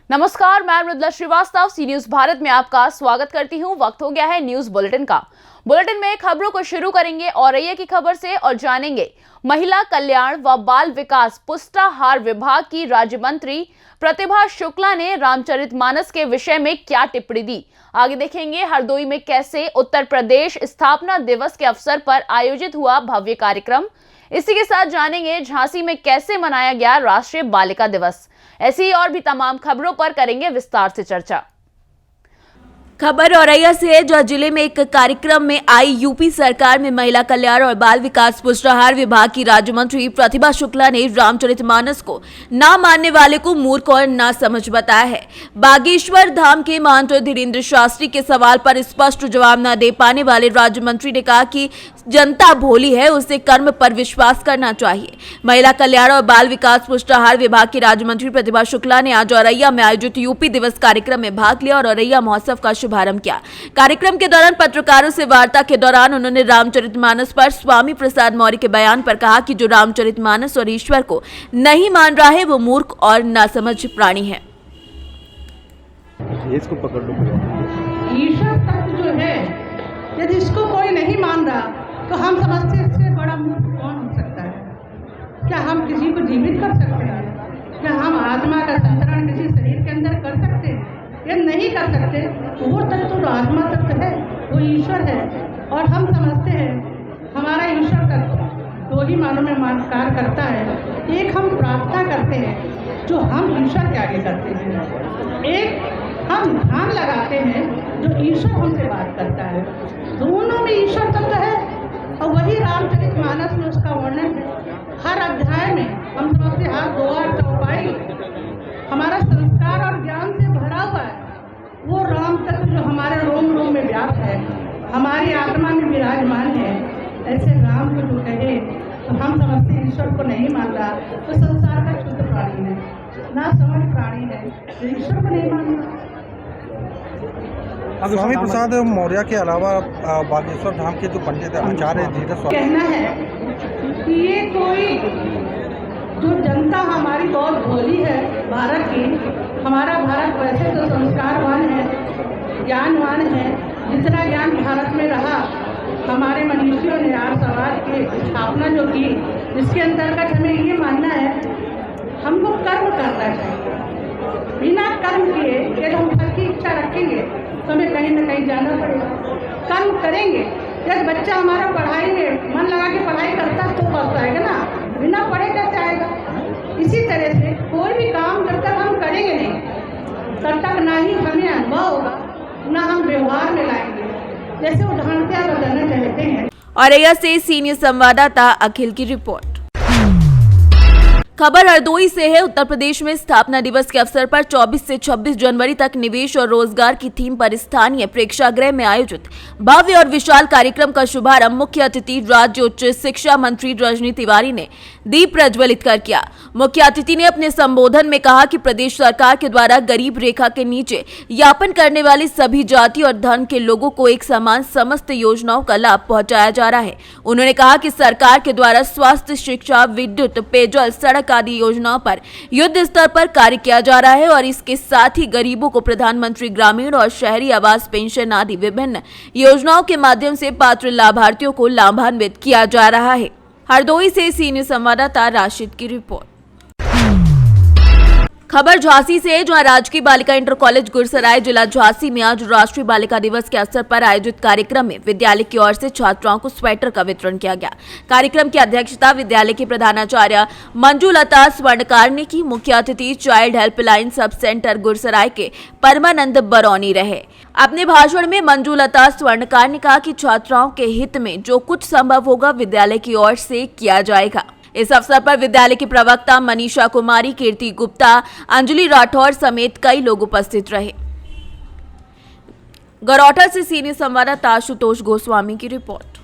नमस्कार, मैं मृदुला श्रीवास्तव सी न्यूज भारत में आपका स्वागत करती हूं। वक्त हो गया है न्यूज बुलेटिन का। बुलेटिन में खबरों को शुरू करेंगे औरैया की खबर से और जानेंगे महिला कल्याण व बाल विकास पुष्टाहार विभाग की राज्य मंत्री प्रतिभा शुक्ला ने रामचरितमानस के विषय में क्या टिप्पणी दी। आगे देखेंगे हरदोई में कैसे उत्तर प्रदेश स्थापना दिवस के अवसर पर आयोजित हुआ भव्य कार्यक्रम। इसी के साथ जानेंगे झांसी में कैसे मनाया गया राष्ट्रीय बालिका दिवस। ऐसी और भी तमाम खबरों पर करेंगे विस्तार से चर्चा। खबर औरैया से है, जहां जिले में एक कार्यक्रम में आई यूपी सरकार में महिला कल्याण और बाल विकास पुष्टाहार विभाग की राज्य मंत्री प्रतिभा शुक्ला ने रामचरितमानस को ना मानने वाले को मूर्ख और नासमझ बताया है। बागेश्वर धाम के महंत धीरेन्द्र शास्त्री के सवाल पर स्पष्ट जवाब न दे पाने वाले राज्य मंत्री ने कहा कि जनता भोली है, उसे कर्म पर विश्वास करना चाहिए। महिला कल्याण और बाल विकास पुष्टाहार विभाग की राज्य मंत्री प्रतिभा शुक्ला ने आज औरैया में आयोजित यूपी दिवस कार्यक्रम में भाग लिया और औरैया महोत्सव का शुभारंभ किया। कार्यक्रम के दौरान पत्रकारों से वार्ता के दौरान उन्होंने रामचरितमानस पर स्वामी प्रसाद मौर्य के बयान पर कहा कि जो रामचरितमानस और ईश्वर को नहीं मान रहा है वो मूर्ख और नासमझ प्राणी है। इसको पकड़ लो। ईश्वर तत्व जो है, यदि इसको कोई नहीं मान रहा तो हम समझते हैं इससे बड़ा मूर्ख कौन हो सकता है। क्या हम किसी को जीवित कर सकते हैं? क्या हम आत्मा का संतरण किसी शरीर के अंदर कर सकते हैं? ये नहीं कर सकते। वो तत्व जो आत्मा तत्व है वो ईश्वर है और हम समझते हैं हमारा ईश्वर तत्व दो ही मानों में कार्य करता है। एक हम प्रार्थना करते हैं जो हम ईश्वर के आगे करते हैं, एक हम ध्यान लगाते हैं जो ईश्वर हमसे बात करता है। दोनों में ईश्वर तत्व है और वही रामचरितमानस में उसका वर्णन है। हर अध्याय में हम समझते हैं हर द्वार चौपाई हमारा संस्कार और ज्ञान से भरा हुआ है। वो राम तत्व जो हमारे रोम रोम में व्याप्त है, हमारी आत्मा में विराजमान है। ऐसे राम को जो कहे तो हम समझते हैं ईश्वर को नहीं मान रहा तो संसार का शुद्ध प्राणी है, ना समझ प्राणी है, जो ईश्वर को नहीं मान रहा। स्वामी प्रसाद मौर्य के अलावा बागेश्वर धाम के जो पंडित आचार्य धीरज स्वामी कहना है कि ये कोई जो जनता हमारी बहुत भोली है भारत की। हमारा भारत वैसे तो संस्कारवान है, ज्ञानवान है। जितना ज्ञान भारत में रहा, हमारे मनीषियों ने आर्य समाज की स्थापना जो की, जिसके अंतर्गत हमें ये मानना है हमको कर्म करना चाहिए। बिना कर्म किए यदि हम फल की इच्छा रखेंगे तो हमें कहीं ना कहीं जाना पड़ेगा। कर्म करेंगे। जब बच्चा हमारा पढ़ाई में मन लगा के पढ़ाई करता तो पढ़ पाएगा ना, बिना पढ़े कैसे आएगा। इसी तरह से कोई भी काम जब तक हम करेंगे नहीं तब तक ना ही हमें अनुभव होगा, ना हम व्यवहार में लाएंगे। जैसे उदाहरण क्या बताना चाहते हैं। औरैया से सीनियर संवाददाता अखिल की रिपोर्ट। खबर हरदोई से है। उत्तर प्रदेश में स्थापना दिवस के अवसर पर 24 से 26 जनवरी तक निवेश और रोजगार की थीम पर स्थानीय प्रेक्षागृह में आयोजित भव्य और विशाल कार्यक्रम का शुभारंभ मुख्य अतिथि राज्य उच्च शिक्षा मंत्री रजनी तिवारी ने दीप प्रज्वलित कर किया। मुख्य अतिथि ने अपने संबोधन में कहा कि प्रदेश सरकार के द्वारा गरीब रेखा के नीचे यापन करने वाली सभी जाति और धर्म के लोगों को एक समान समस्त योजनाओं का लाभ पहुंचाया जा रहा है। उन्होंने कहा कि सरकार के द्वारा स्वास्थ्य, शिक्षा, विद्युत, पेयजल, सड़क आदि योजनाओं पर युद्ध स्तर पर कार्य किया जा रहा है और इसके साथ ही गरीबों को प्रधानमंत्री ग्रामीण और शहरी आवास पेंशन आदि विभिन्न योजनाओं के माध्यम से पात्र लाभार्थियों को लाभान्वित किया जा रहा है। हरदोई से सीनियर संवाददाता राशिद की रिपोर्ट। खबर झांसी से है, जहां राजकीय बालिका इंटर कॉलेज गुरसराय जिला झांसी में आज राष्ट्रीय बालिका दिवस के अवसर पर आयोजित कार्यक्रम में विद्यालय की ओर से छात्राओं को स्वेटर का वितरण किया गया। कार्यक्रम की अध्यक्षता विद्यालय के प्रधानाचार्य मंजुलता स्वर्णकार ने की। मुख्य अतिथि child helpline sub centre Gursarai के परमानंद बरौनी रहे। अपने भाषण में मंजुलता स्वर्णकार ने कहा कि छात्राओं के हित में जो कुछ संभव होगा विद्यालय की ओर से किया जाएगा। इस अवसर पर विद्यालय की प्रवक्ता मनीषा कुमारी, कीर्ति गुप्ता, अंजलि राठौर समेत कई लोग उपस्थित रहे। गरौठा से सीनियर संवाददाता आशुतोष गोस्वामी की रिपोर्ट।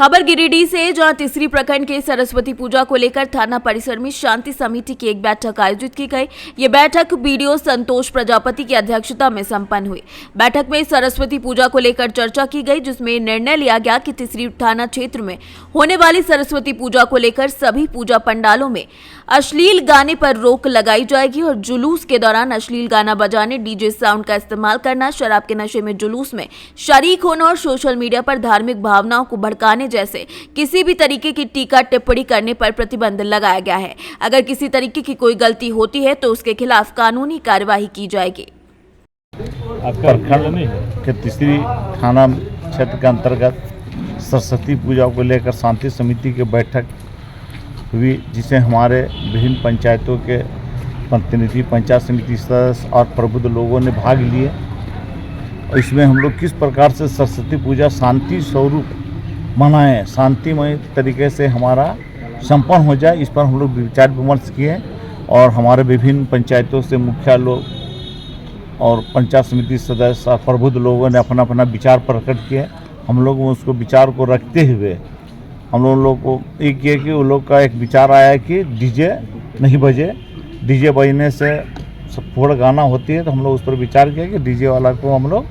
खबर गिरिडीह से, जहां तीसरी प्रखंड के सरस्वती पूजा को लेकर थाना परिसर में शांति समिति की एक बैठक आयोजित की गई। ये बैठक बीडीओ संतोष प्रजापति की अध्यक्षता में संपन्न हुई। बैठक में सरस्वती पूजा को लेकर चर्चा की गई, जिसमें निर्णय लिया गया कि तीसरी थाना क्षेत्र में होने वाली सरस्वती पूजा को लेकर सभी पूजा पंडालों में अश्लील गाने पर रोक लगाई जाएगी और जुलूस के दौरान अश्लील गाना बजाने, डीजे साउंड का इस्तेमाल करना, शराब के नशे में जुलूस में शरीक होना और सोशल मीडिया पर धार्मिक भावनाओं को भड़काने जैसे किसी भी तरीके की टीका टिप्पणी करने पर प्रतिबंध लगाया गया है। अगर किसी तरीके की कोई गलती होती है तो उसके खिलाफ कानूनी कार्यवाही की जाएगी। प्रखंड के तीसरी थाना क्षेत्र के अंतर्गत सरस्वती पूजा को लेकर शांति समिति की बैठक हुई, जिसे हमारे विभिन्न पंचायतों के प्रतिनिधि, पंचायत समिति सदस्य और प्रबुद्ध लोगों ने भाग लिए। और इसमें हम लोग किस प्रकार से सरस्वती पूजा शांति स्वरूप मनाएं, शांतिमय तरीके से हमारा संपन्न हो जाए, इस पर हम लोग विचार विमर्श किए। और हमारे विभिन्न पंचायतों से मुखिया लोग और पंचायत समिति सदस्य और प्रबुद्ध लोगों ने अपना अपना विचार प्रकट किए। हम लोग उसको विचार को रखते हुए हम लोग को ये किए कि वो लोग का एक विचार आया कि डीजे नहीं बजे, डीजे बजने से फोड़ गाना होती है, तो हम लोग उस पर विचार किया कि डीजे वाला को हम लोग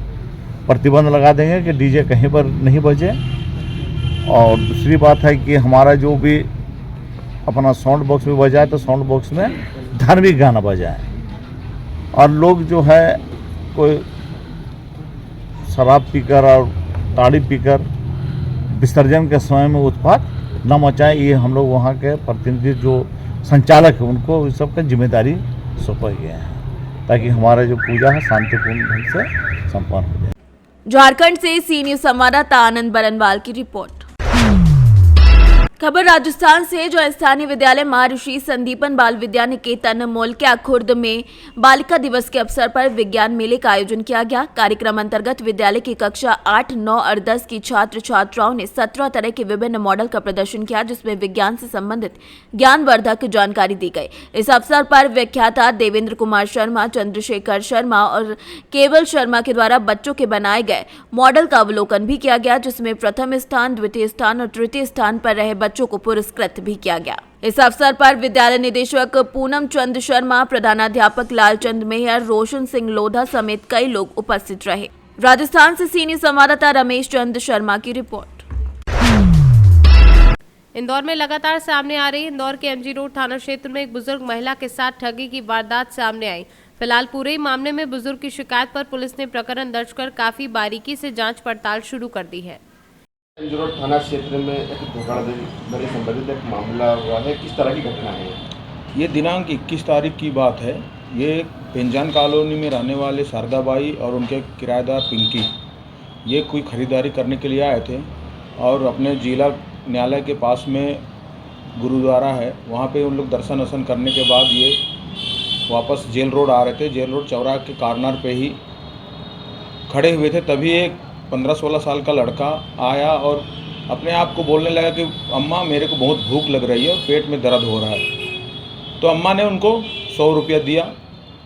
प्रतिबंध लगा देंगे कि डीजे कहीं पर नहीं बजे। और दूसरी बात है कि हमारा जो भी अपना साउंड बॉक्स में बजाए तो साउंड बॉक्स में धार्मिक गाना बजाए। और लोग जो है कोई शराब पीकर और ताड़ी पीकर विसर्जन के समय में उत्पात न मचाएं, ये हम लोग वहाँ के प्रतिनिधि जो संचालक है उनको इस सब का जिम्मेदारी सौंपा गया है, ताकि हमारा जो पूजा है शांतिपूर्ण ढंग से संपन्न हो जाए। झारखंड से सी न्यूज संवाददाता आनंद बरनवाल की रिपोर्ट। खबर राजस्थान से, जो स्थानीय विद्यालय महर्षि संदीपन बाल विद्या निकेतन मोलक्या खुर्द में बालिका दिवस के अवसर पर विज्ञान मेले का आयोजन किया गया। कार्यक्रम अंतर्गत विद्यालय की कक्षा 8, 9 और 10 की छात्र छात्राओं ने 17 तरह के विभिन्न मॉडल का प्रदर्शन किया, जिसमें विज्ञान से संबंधित ज्ञानवर्धक जानकारी दी गई। इस अवसर पर व्याख्याता देवेंद्र कुमार शर्मा, चंद्रशेखर शर्मा और केवल शर्मा के द्वारा बच्चों के बनाए गए मॉडल का अवलोकन भी किया गया, जिसमें प्रथम स्थान, द्वितीय स्थान और तृतीय स्थान पर रहे बच्चों को पुरस्कृत भी किया गया। इस अवसर पर विद्यालय निदेशक पूनम चंद शर्मा, प्रधानाध्यापक लालचंद मेहर, रोशन सिंह लोधा समेत कई लोग उपस्थित रहे। राजस्थान से सीनियर संवाददाता रमेश चंद शर्मा की रिपोर्ट। इंदौर में लगातार सामने आ रही इंदौर के एमजी रोड थाना क्षेत्र में एक बुजुर्ग महिला के साथ ठगी की वारदात सामने आई। फिलहाल पूरे ही मामले में बुजुर्ग की शिकायत पर पुलिस ने प्रकरण दर्ज कर काफी बारीकी से जांच पड़ताल शुरू कर दी है। एमजी रोड थाना क्षेत्र में एक धोखाधड़ी संबंधित एक मामला हुआ है, किस तरह की घटना है? ये दिनांक 21 तारीख की बात है। ये पेंजान कॉलोनी में रहने वाले शारदाबाई और उनके किराएदार पिंकी, ये कोई ख़रीदारी करने के लिए आए थे और अपने जिला न्यायालय के पास में गुरुद्वारा है, वहाँ पे उन लोग दर्शन वर्शन करने के बाद ये वापस जेल रोड आ रहे थे। जेल रोड चौराहे के कॉर्नर पे ही खड़े हुए थे, तभी एक 15-16 साल का लड़का आया और अपने आप को बोलने लगा कि अम्मा मेरे को बहुत भूख लग रही है और पेट में दर्द हो रहा है। तो अम्मा ने उनको 100 रुपया दिया।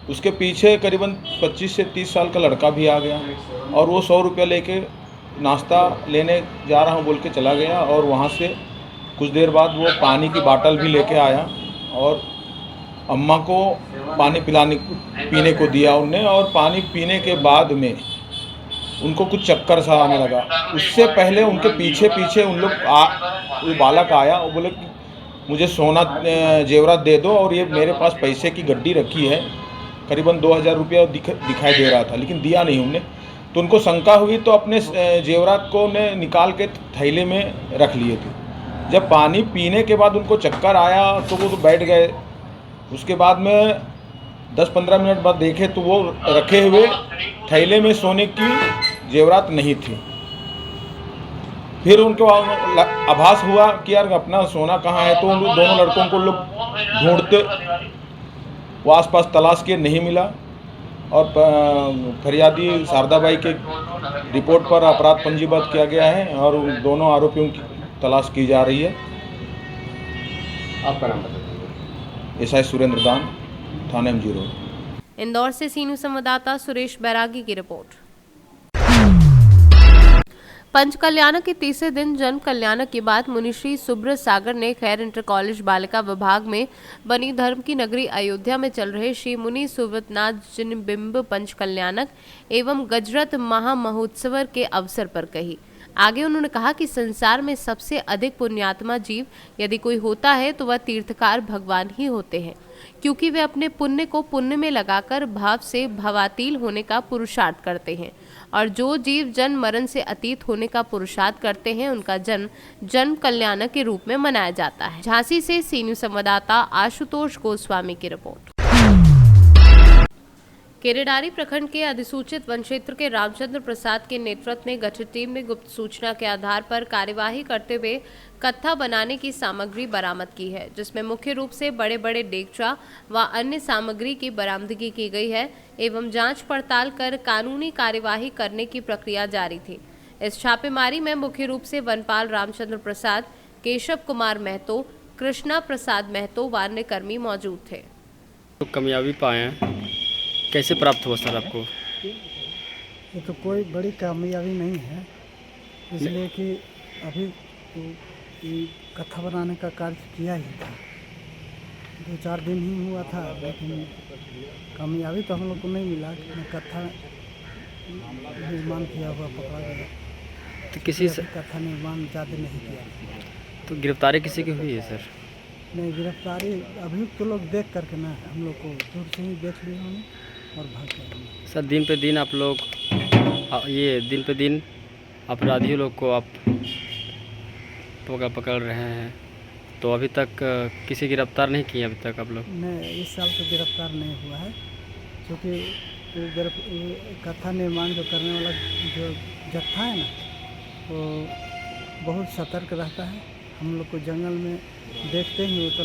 उसके पीछे करीबन 25 से 30 साल का लड़का भी आ गया और वो 100 रुपया लेके नाश्ता लेने जा रहा हूँ बोल के चला गया। और वहाँ से कुछ देर बाद वो पानी की बाटल भी लेके आया और अम्मा को पानी पीने को दिया उनने। और पानी पीने के बाद में उनको कुछ चक्कर सा आने लगा। उससे पहले उनके पीछे उन लोग वो बालक आया और बोले कि मुझे सोना जेवरात दे दो और ये मेरे पास पैसे की गड्डी रखी है, करीबन 2000 रुपया दिखाई दे रहा था, लेकिन दिया नहीं उनने। तो उनको शंका हुई तो अपने जेवरात को ने निकाल के थैले में रख लिए थे। जब पानी पीने के बाद उनको चक्कर आया तो वो तो बैठ गए। उसके बाद में 10-15 मिनट बाद देखे तो वो रखे हुए थैले में सोने की जेवरात नहीं थी। फिर उनको आभास हुआ कि यार अपना सोना कहाँ है, तो उन दोनों लड़कों को लोग ढूंढते वो आसपास तलाश किए, नहीं मिला। और फरियादी शारदाबाई के रिपोर्ट पर अपराध पंजीबद्ध किया गया है और दोनों आरोपियों की तलाश की जा रही है। आपका नाम बताइए। एसआई सुरेंद्र दान, थाना एमजी रोड। इंदौर से सीनियर संवाददाता सुरेश बैरागी की रिपोर्ट। पंचकल्याणक के तीसरे दिन जन्म कल्याणक के बाद मुनिश्री सुब्रत सागर ने खैर इंटर कॉलेज बालिका विभाग में बनी धर्म की नगरी अयोध्या में चल रहे श्री मुनि सुब्रतनाथ जिनबिंब पंचकल्याणक एवं गजरत महामहोत्सव के अवसर पर कही। आगे उन्होंने कहा कि संसार में सबसे अधिक पुण्यात्मा जीव यदि कोई होता है तो वह तीर्थकार भगवान ही होते हैं, क्योंकि वे अपने पुण्य को पुण्य में लगाकर भाव से भवातील होने का पुरुषार्थ करते हैं और जो जीव जन्म मरण से अतीत होने का पुरुषार्थ करते हैं उनका जन्म कल्याणक के रूप में मनाया जाता है। झांसी से सी न्यूज़ संवाददाता आशुतोष गोस्वामी की रिपोर्ट। केरेडारी प्रखंड के अधिसूचित वन क्षेत्र के रामचंद्र प्रसाद के नेतृत्व में गठित टीम ने गुप्त सूचना के आधार पर कार्यवाही करते हुए कत्था बनाने की सामग्री बरामद की है, जिसमें मुख्य रूप से बड़े बड़े डेगचा व अन्य सामग्री की बरामदगी की गई है एवं जांच पड़ताल कर कानूनी कार्यवाही करने की प्रक्रिया जारी थी। इस छापेमारी में मुख्य रूप से वनपाल रामचंद्र प्रसाद, केशव कुमार महतो, कृष्णा प्रसाद महतो व अन्य कर्मी मौजूद थे। तो कामयाबी पाए हैं, कैसे प्राप्त हुआ सर आपको? ये तो कोई बड़ी कामयाबी नहीं है, इसलिए कि अभी तो कथा बनाने का कार्य किया ही था, 2-4 दिन ही हुआ था, लेकिन कामयाबी तो हम लोग को नहीं मिला। कथा निर्माण किया हुआ पकड़ा गया, तो किसी से कथा निर्माण ज़्यादा नहीं किया। तो गिरफ्तारी किसी की हुई है सर? नहीं, गिरफ्तारी अभी तो लोग देख करके ना, हम लोग को दूर से ही देख लिए उन्होंने और भाग गए। सर दिन पे दिन आप लोग दिन पे दिन अपराधियों लोग को आप पकड़ रहे हैं, तो अभी तक किसी गिरफ्तार नहीं किए अभी तक आप लोग? नहीं, इस साल तो गिरफ्तार नहीं हुआ है, क्योंकि कथा निर्माण जो करने वाला जो जत्था है ना, वो बहुत सतर्क रहता है। हम लोग को जंगल में देखते ही वो तो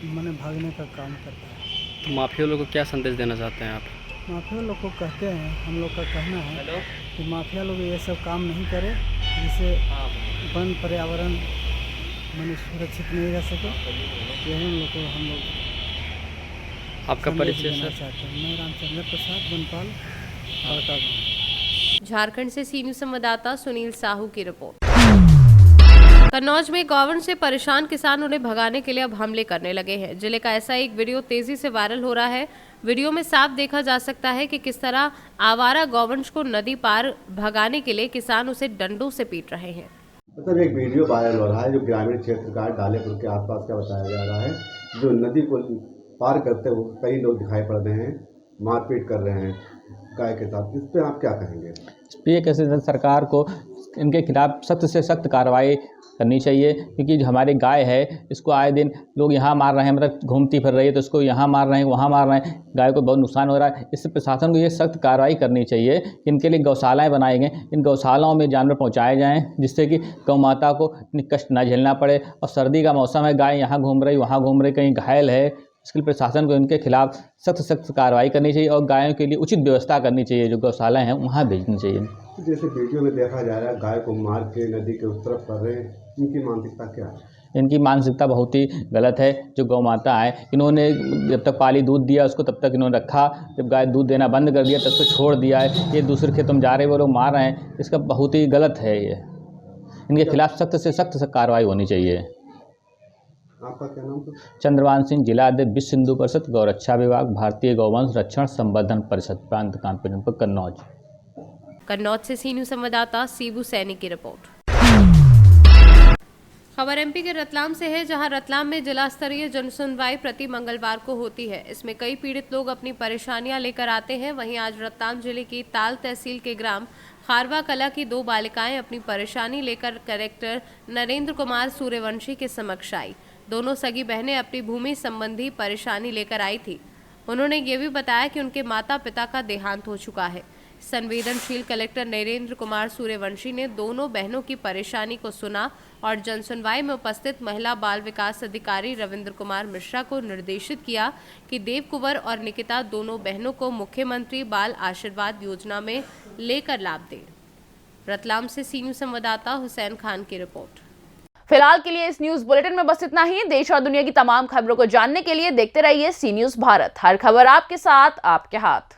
मैंने भागने का काम करता है। तो माफिया लोग को क्या संदेश देना चाहते हैं आप? माफिया लोग को कहते हैं, हम लोग का कहना है कि माफिया लोग ये सब काम नहीं करे, जिससे वन पर्यावरण मनुष्य सुरक्षित नहीं रह सके। यही उन लोग को हम लोग आपका परिचय सर? चाहते हैं। मैं रामचंद्र प्रसाद, वनपाल, बड़का गाँव। झारखंड से सी न्यूज़ संवाददाता सुनील साहू की रिपोर्ट। कन्नौज में गौवंश से परेशान किसान उन्हें भगाने के लिए अब हमले करने लगे हैं। जिले का ऐसा एक वीडियो तेजी से वायरल हो रहा है। वीडियो में साफ देखा जा सकता है कि किस तरह आवारा गौवंश को नदी पार भगाने के लिए किसान उसे डंडों से पीट रहे हैं। मतलब एक वीडियो वायरल हो रहा है जो ग्रामीण क्षेत्र का डालेपुर के आसपास का बताया जा रहा है, जो नदी को पार करते हुए कई लोग दिखाई पड़ रहे हैं, मारपीट कर रहे हैं गाय के साथ। इस पर आप क्या कहेंगे? इस पर कैसे सरकार को इनके खिलाफ सख्त से सख्त कार्रवाई करनी चाहिए, क्योंकि जो हमारी गाय है इसको आए दिन लोग यहाँ मार रहे हैं, मतलब घूमती फिर रही है तो इसको यहाँ मार रहे हैं, वहाँ मार रहे हैं, गाय को बहुत नुकसान हो रहा है। इससे प्रशासन को ये सख्त कार्रवाई करनी चाहिए कि इनके लिए गौशालाएँ बनाई गई, इन गौशालाओं में जानवर पहुँचाए जाएँ, जिससे कि गौ माता को इतनी कष्ट न झेलना पड़े। और सर्दी का मौसम है, गाय यहाँ घूम रही वहाँ घूम रही, कहीं घायल है, इसके लिए प्रशासन को इनके खिलाफ सख्त कार्रवाई करनी चाहिए और गायों के लिए उचित व्यवस्था करनी चाहिए, जो गौशालाएँ हैं वहाँ भेजनी चाहिए। जैसे वीडियो में देखा जा रहा है गाय को मार के नदी के उस तरफ कर रहे हैं, इनकी मानसिकता क्या है? इनकी मानसिकता बहुत ही गलत है। जो गौ माता है, इन्होंने जब तक पाली दूध दिया उसको तब तक इन्होंने रखा, जब गाय दूध देना बंद कर दिया तब उसको छोड़ दिया है। ये दूसरे खेतों में जा रहे वो लोग मार रहे हैं, इसका बहुत ही गलत है। ये इनके खिलाफ सख्त से सख्त कार्रवाई होनी चाहिए। आपका क्या नाम? चंद्रवान सिंह, जिला अध्यक्ष विश्व हिंदू परिषद गौरक्षा विभाग, भारतीय गौवंश रक्षण संवर्धन परिषद, प्रांत कानपुर, कन्नौज। कन्नौज से सी न्यूज़ संवाददाता सीबू सैनी की रिपोर्ट। खबर एमपी के रतलाम से है, जहां रतलाम में जिला स्तरीय जनसुनवाई प्रति मंगलवार को होती है। इसमें कई पीड़ित लोग अपनी परेशानियां लेकर आते हैं। वहीं आज रतलाम जिले की ताल तहसील के ग्राम खारवा कला की 2 बालिकाएं अपनी परेशानी लेकर कलेक्टर नरेंद्र कुमार सूर्यवंशी के समक्ष आई। दोनों सगी बहनें अपनी भूमि संबंधी परेशानी लेकर आई थी। उन्होंने ये भी बताया कि उनके माता पिता का देहांत हो चुका है। संवेदनशील कलेक्टर नरेंद्र कुमार सूर्यवंशी ने दोनों बहनों की परेशानी को सुना और जनसुनवाई में उपस्थित महिला बाल विकास अधिकारी रविंद्र कुमार मिश्रा को निर्देशित किया कि देव कुंवर और निकिता दोनों बहनों को मुख्यमंत्री बाल आशीर्वाद योजना में लेकर लाभ दें। रतलाम से सी न्यूज़ संवाददाता हुसैन खान की रिपोर्ट। फिलहाल के लिए इस न्यूज बुलेटिन में बस इतना ही। देश और दुनिया की तमाम खबरों को जानने के लिए देखते रहिए सी न्यूज़ भारत। हर खबर आपके साथ, आपके हाथ।